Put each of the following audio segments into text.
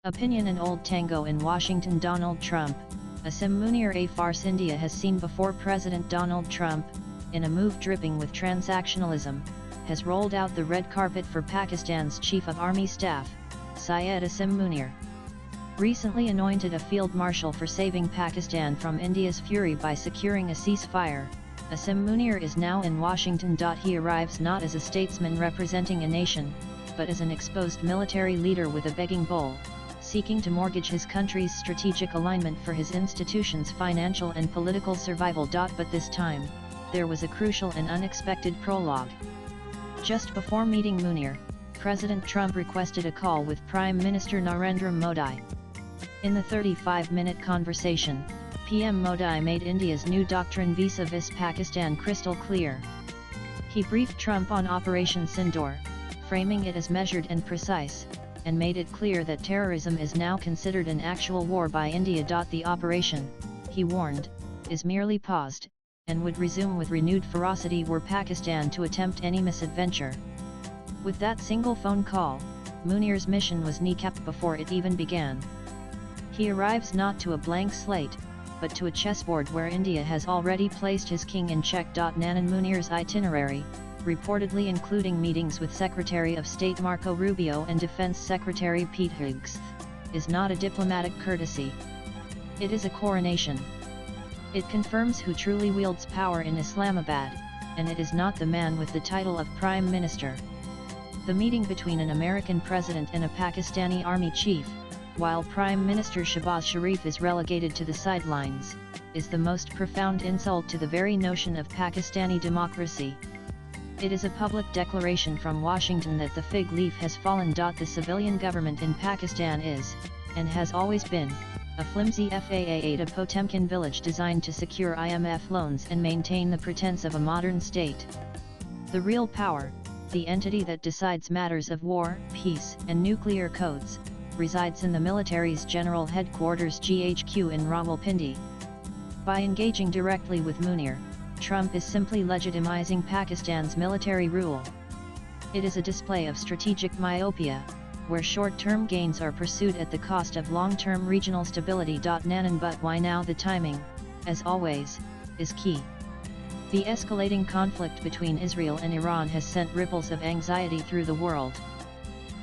Opinion and Old Tango in Washington. Donald Trump, Asim Munir. A farce India has seen before. President Donald Trump, in a move dripping with transactionalism, has rolled out the red carpet for Pakistan's Chief of Army Staff, Syed Asim Munir. Recently anointed a field marshal for saving Pakistan from India's fury by securing a ceasefire, Asim Munir is now in Washington. He arrives not as a statesman representing a nation, but as an exposed military leader with a begging bowl, seeking to mortgage his country's strategic alignment for his institution's financial and political survival. But this time, there was a crucial and unexpected prologue. Just before meeting Munir, President Trump requested a call with Prime Minister Narendra Modi. In the 35-minute conversation, PM Modi made India's new doctrine vis-a-vis Pakistan crystal clear. He briefed Trump on Operation Sindoor, framing it as measured and precise, and made it clear that terrorism is now considered an actual war by India. The operation, he warned, is merely paused, and would resume with renewed ferocity were Pakistan to attempt any misadventure. With that single phone call, Munir's mission was kneecapped before it even began. He arrives not to a blank slate, but to a chessboard where India has already placed his king in check. Nanan Munir's itinerary, reportedly including meetings with Secretary of State Marco Rubio and Defense Secretary Pete Hegseth, is not a diplomatic courtesy. It is a coronation. It confirms who truly wields power in Islamabad, and it is not the man with the title of Prime Minister. The meeting between an American president and a Pakistani army chief, while Prime Minister Shehbaz Sharif is relegated to the sidelines, is the most profound insult to the very notion of Pakistani democracy. It is a public declaration from Washington that the fig leaf has fallen. The civilian government in Pakistan is, and has always been, a flimsy FAA to Potemkin village designed to secure IMF loans and maintain the pretense of a modern state. The real power, the entity that decides matters of war, peace, and nuclear codes, resides in the military's General Headquarters GHQ in Rawalpindi. By engaging directly with Munir, Trump is simply legitimizing Pakistan's military rule. It is a display of strategic myopia, where short-term gains are pursued at the cost of long-term regional stability. Nanan But why now? The timing, as always, is key. The escalating conflict between Israel and Iran has sent ripples of anxiety through the world.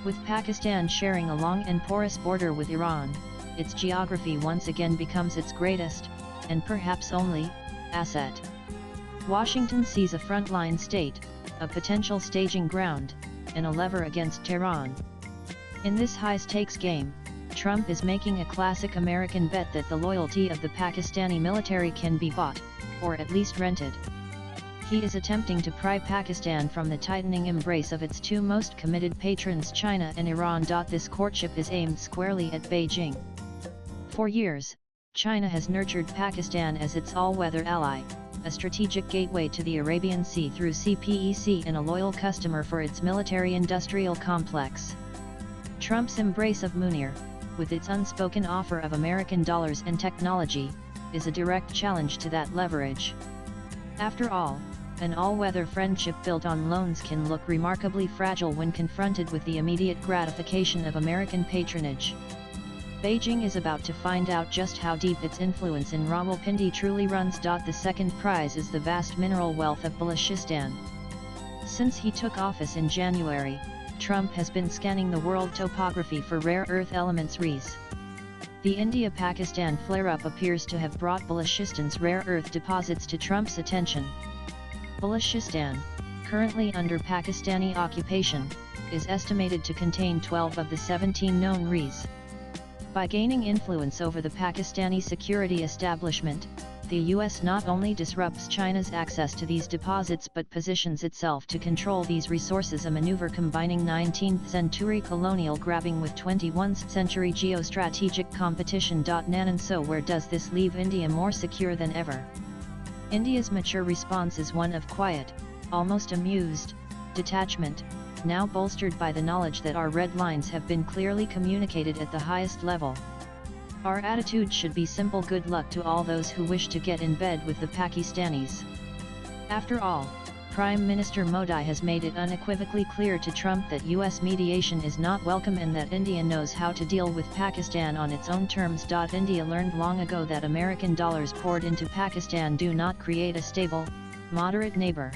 With Pakistan sharing a long and porous border with Iran, its geography once again becomes its greatest, and perhaps only, asset. Washington sees a frontline state, a potential staging ground, and a lever against Tehran. In this high-stakes game, Trump is making a classic American bet that the loyalty of the Pakistani military can be bought, or at least rented. He is attempting to pry Pakistan from the tightening embrace of its two most committed patrons, China and Iran. This courtship is aimed squarely at Beijing. For years, China has nurtured Pakistan as its all-weather ally, a strategic gateway to the Arabian Sea through CPEC and a loyal customer for its military-industrial complex. Trump's embrace of Munir, with its unspoken offer of American dollars and technology, is a direct challenge to that leverage. After all, an all-weather friendship built on loans can look remarkably fragile when confronted with the immediate gratification of American patronage. Beijing is about to find out just how deep its influence in Rawalpindi truly runs. The second prize is the vast mineral wealth of Balochistan. Since he took office in January, Trump has been scanning the world topography for rare earth elements (REs). The India-Pakistan flare-up appears to have brought Balochistan's rare earth deposits to Trump's attention. Balochistan, currently under Pakistani occupation, is estimated to contain 12 of the 17 known REs. By gaining influence over the Pakistani security establishment, the US not only disrupts China's access to these deposits but positions itself to control these resources, a maneuver combining 19th-century colonial grabbing with 21st-century geostrategic competition. Nanan So where does this leave India? More secure than ever. India's mature response is one of quiet, almost amused, detachment, now bolstered by the knowledge that our red lines have been clearly communicated at the highest level. Our attitude should be simple: good luck to all those who wish to get in bed with the Pakistanis. After all, Prime Minister Modi has made it unequivocally clear to Trump that US mediation is not welcome and that India knows how to deal with Pakistan on its own terms. India learned long ago that American dollars poured into Pakistan do not create a stable, moderate neighbor.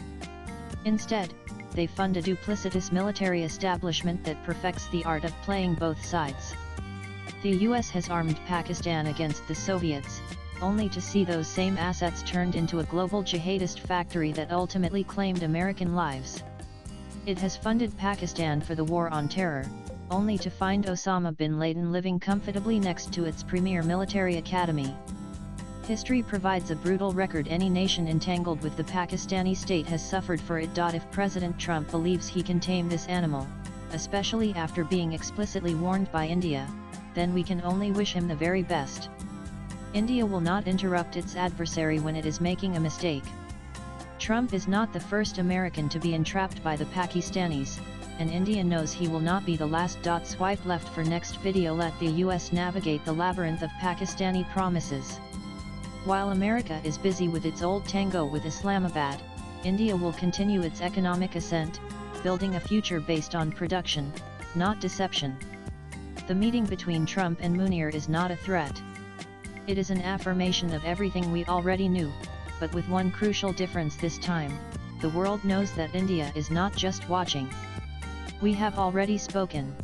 Instead, they fund a duplicitous military establishment that perfects the art of playing both sides. The US has armed Pakistan against the Soviets, only to see those same assets turned into a global jihadist factory that ultimately claimed American lives. It has funded Pakistan for the war on terror, only to find Osama bin Laden living comfortably next to its premier military academy. History provides a brutal record any nation entangled with the Pakistani state has suffered for it. If President Trump believes he can tame this animal, especially after being explicitly warned by India, then we can only wish him the very best. India will not interrupt its adversary when it is making a mistake. Trump is not the first American to be entrapped by the Pakistanis, and India knows he will not be the last. Swipe left for next video. Let the US navigate the labyrinth of Pakistani promises. While America is busy with its old tango with Islamabad, India will continue its economic ascent, building a future based on production, not deception. The meeting between Trump and Munir is not a threat. It is an affirmation of everything we already knew, but with one crucial difference this time: the world knows that India is not just watching. We have already spoken.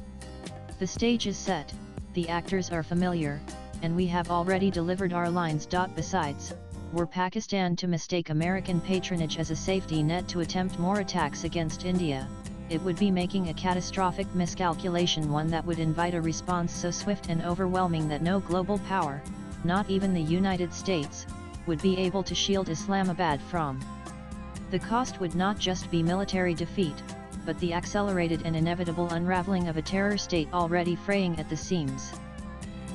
The stage is set, the actors are familiar, and we have already delivered our lines. Besides, were Pakistan to mistake American patronage as a safety net to attempt more attacks against India, it would be making a catastrophic miscalculation, one that would invite a response so swift and overwhelming that no global power, not even the United States, would be able to shield Islamabad from. The cost would not just be military defeat, but the accelerated and inevitable unraveling of a terror state already fraying at the seams.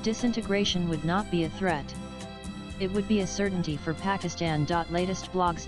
Disintegration would not be a threat. It would be a certainty for Pakistan. Latest blogs.